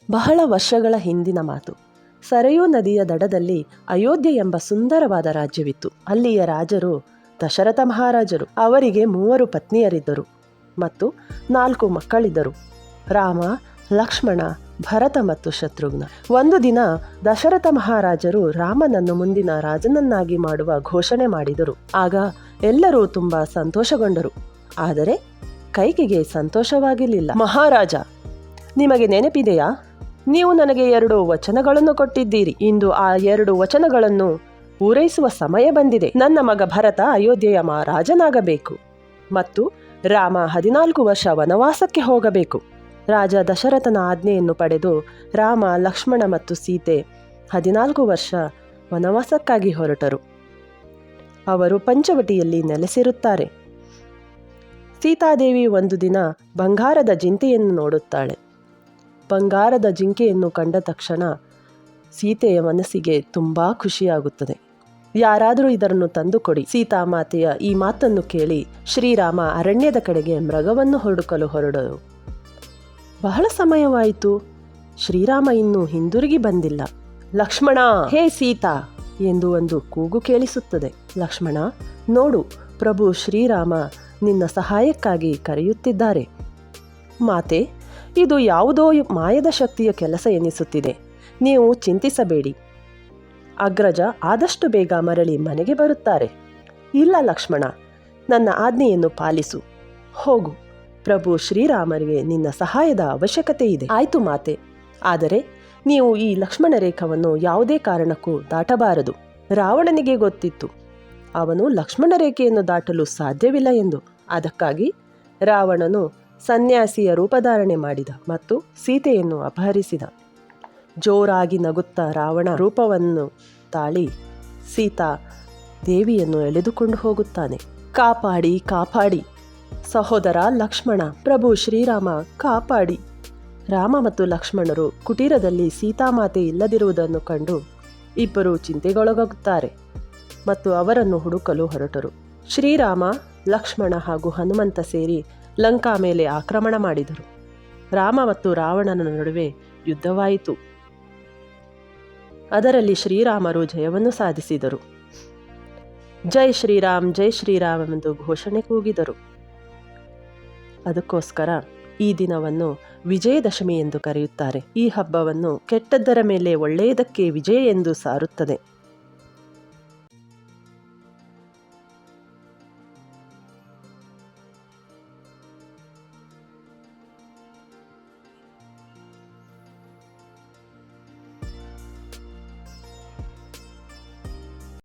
ಬಹಳ ವರ್ಷಗಳ ಹಿಂದಿನ ಮಾತು. ಸರಯೂ ನದಿಯ ದಡದಲ್ಲಿ ಅಯೋಧ್ಯೆ ಎಂಬ ಸುಂದರವಾದ ರಾಜ್ಯವಿತ್ತು. ಅಲ್ಲಿಯ ರಾಜರು ದಶರಥ ಮಹಾರಾಜರು. ಅವರಿಗೆ 3 ಪತ್ನಿಯರಿದ್ದರು ಮತ್ತು 4 ಮಕ್ಕಳಿದ್ದರು: ರಾಮ, ಲಕ್ಷ್ಮಣ, ಭರತ ಮತ್ತು ಶತ್ರುಘ್ನ. ಒಂದು ದಿನ ದಶರಥ ಮಹಾರಾಜರು ರಾಮನನ್ನು ಮುಂದಿನ ರಾಜನನ್ನಾಗಿ ಮಾಡುವ ಘೋಷಣೆ ಮಾಡಿದರು. ಆಗ ಎಲ್ಲರೂ ತುಂಬ ಸಂತೋಷಗೊಂಡರು. ಆದರೆ ಕೈಕೆಗೆ ಸಂತೋಷವಾಗಿರಲಿಲ್ಲ. ಮಹಾರಾಜ, ನಿಮಗೆ ನೆನಪಿದೆಯಾ? ನೀವು ನನಗೆ 2 ವಚನಗಳನ್ನು ಕೊಟ್ಟಿದ್ದೀರಿ. ಇಂದು ಆ 2 ವಚನಗಳನ್ನು ಪೂರೈಸುವ ಸಮಯ ಬಂದಿದೆ. ನನ್ನ ಮಗ ಭರತ ಅಯೋಧ್ಯೆಯ ರಾಜನಾಗಬೇಕು ಮತ್ತು ರಾಮ 14 ವರ್ಷ ವನವಾಸಕ್ಕೆ ಹೋಗಬೇಕು. ರಾಜ ದಶರಥನ ಆಜ್ಞೆಯನ್ನು ಪಡೆದು ರಾಮ, ಲಕ್ಷ್ಮಣ ಮತ್ತು ಸೀತೆ 14 ವರ್ಷ ವನವಾಸಕ್ಕಾಗಿ ಹೊರಟರು. ಅವರು ಪಂಚವಟಿಯಲ್ಲಿ ನೆಲೆಸಿರುತ್ತಾರೆ. ಸೀತಾದೇವಿ ಒಂದು ದಿನ ಬಂಗಾರದ ಜಿಂಕೆಯನ್ನು ನೋಡುತ್ತಾಳೆ. ಬಂಗಾರದ ಜಿಂಕೆಯನ್ನು ಕಂಡ ತಕ್ಷಣ ಸೀತೆಯ ಮನಸ್ಸಿಗೆ ತುಂಬ ಖುಷಿಯಾಗುತ್ತದೆ. ಯಾರಾದರೂ ಇದನ್ನು ತಂದುಕೊಡಿ. ಸೀತಾಮಾತೆಯ ಈ ಮಾತನ್ನು ಕೇಳಿ ಶ್ರೀರಾಮ ಅರಣ್ಯದ ಕಡೆಗೆ ಮೃಗವನ್ನು ಹುಡುಕಲು ಹೊರಡರು. ಬಹಳ ಸಮಯವಾಯಿತು. ಶ್ರೀರಾಮ ಇನ್ನೂ ಹಿಂದಿರುಗಿ ಬಂದಿಲ್ಲ. ಲಕ್ಷ್ಮಣ, ಹೇ ಸೀತಾ ಎಂದು ಒಂದು ಕೂಗು ಕೇಳಿಸುತ್ತದೆ. ಲಕ್ಷ್ಮಣ, ನೋಡು, ಪ್ರಭು ಶ್ರೀರಾಮ ನಿನ್ನ ಸಹಾಯಕ್ಕಾಗಿ ಕರೆಯುತ್ತಿದ್ದಾರೆ. ಮಾತೆ, ಇದು ಯಾವುದೋ ಮಾಯದ ಶಕ್ತಿಯ ಕೆಲಸ ಎನಿಸುತ್ತಿದೆ. ನೀವು ಚಿಂತಿಸಬೇಡಿ. ಅಗ್ರಜ ಆದಷ್ಟು ಬೇಗ ಮರಳಿ ಮನೆಗೆ ಬರುತ್ತಾರೆ. ಇಲ್ಲ ಲಕ್ಷ್ಮಣ, ನನ್ನ ಆಜ್ಞೆಯನ್ನು ಪಾಲಿಸು. ಹೋಗು, ಪ್ರಭು ಶ್ರೀರಾಮರಿಗೆ ನಿನ್ನ ಸಹಾಯದ ಅವಶ್ಯಕತೆ ಇದೆ. ಆಯಿತು ಮಾತೆ, ಆದರೆ ನೀವು ಈ ಲಕ್ಷ್ಮಣ ರೇಖೆಯನ್ನು ಯಾವುದೇ ಕಾರಣಕ್ಕೂ ದಾಟಬಾರದು. ರಾವಣನಿಗೆ ಗೊತ್ತಿತ್ತು ಅವನು ಲಕ್ಷ್ಮಣ ರೇಖೆಯನ್ನು ದಾಟಲು ಸಾಧ್ಯವಿಲ್ಲ ಎಂದು. ಅದಕ್ಕಾಗಿ ರಾವಣನು ಸನ್ಯಾಸಿಯ ರೂಪಧಾರಣೆ ಮಾಡಿದ ಮತ್ತು ಸೀತೆಯನ್ನು ಅಪಹರಿಸಿದ. ಜೋರಾಗಿ ನಗುತ್ತಾ ರಾವಣ ರೂಪವನ್ನು ತಾಳಿ ಸೀತಾ ದೇವಿಯನ್ನು ಎಳೆದುಕೊಂಡು ಹೋಗುತ್ತಾನೆ. ಕಾಪಾಡಿ ಕಾಪಾಡಿ ಸಹೋದರ ಲಕ್ಷ್ಮಣ, ಪ್ರಭು ಶ್ರೀರಾಮ ಕಾಪಾಡಿ. ರಾಮ ಮತ್ತು ಲಕ್ಷ್ಮಣರು ಕುಟೀರದಲ್ಲಿ ಸೀತಾಮಾತೆ ಇಲ್ಲದಿರುವುದನ್ನು ಕಂಡು ಇಬ್ಬರು ಚಿಂತೆಗೊಳಗಾಗುತ್ತಾರೆ ಮತ್ತು ಅವರನ್ನು ಹುಡುಕಲು ಹೊರಟರು. ಶ್ರೀರಾಮ, ಲಕ್ಷ್ಮಣ ಹಾಗೂ ಹನುಮಂತ ಸೇರಿ ಲಂಕಾ ಮೇಲೆ ಆಕ್ರಮಣ ಮಾಡಿದರು. ರಾಮ ಮತ್ತು ರಾವಣನ ನಡುವೆ ಯುದ್ಧವಾಯಿತು. ಅದರಲ್ಲಿ ಶ್ರೀರಾಮರು ಜಯವನ್ನು ಸಾಧಿಸಿದರು. ಜೈ ಶ್ರೀರಾಮ್, ಜೈ ಶ್ರೀರಾಮ್ ಎಂದು ಘೋಷಣೆ ಕೂಗಿದರು. ಅದಕ್ಕೋಸ್ಕರ ಈ ದಿನವನ್ನು ವಿಜಯದಶಮಿ ಎಂದು ಕರೆಯುತ್ತಾರೆ. ಈ ಹಬ್ಬವನ್ನು ಕೆಟ್ಟದ್ದರ ಮೇಲೆ ಒಳ್ಳೆಯದಕ್ಕೆ ವಿಜಯ ಎಂದು ಸಾರುತ್ತದೆ.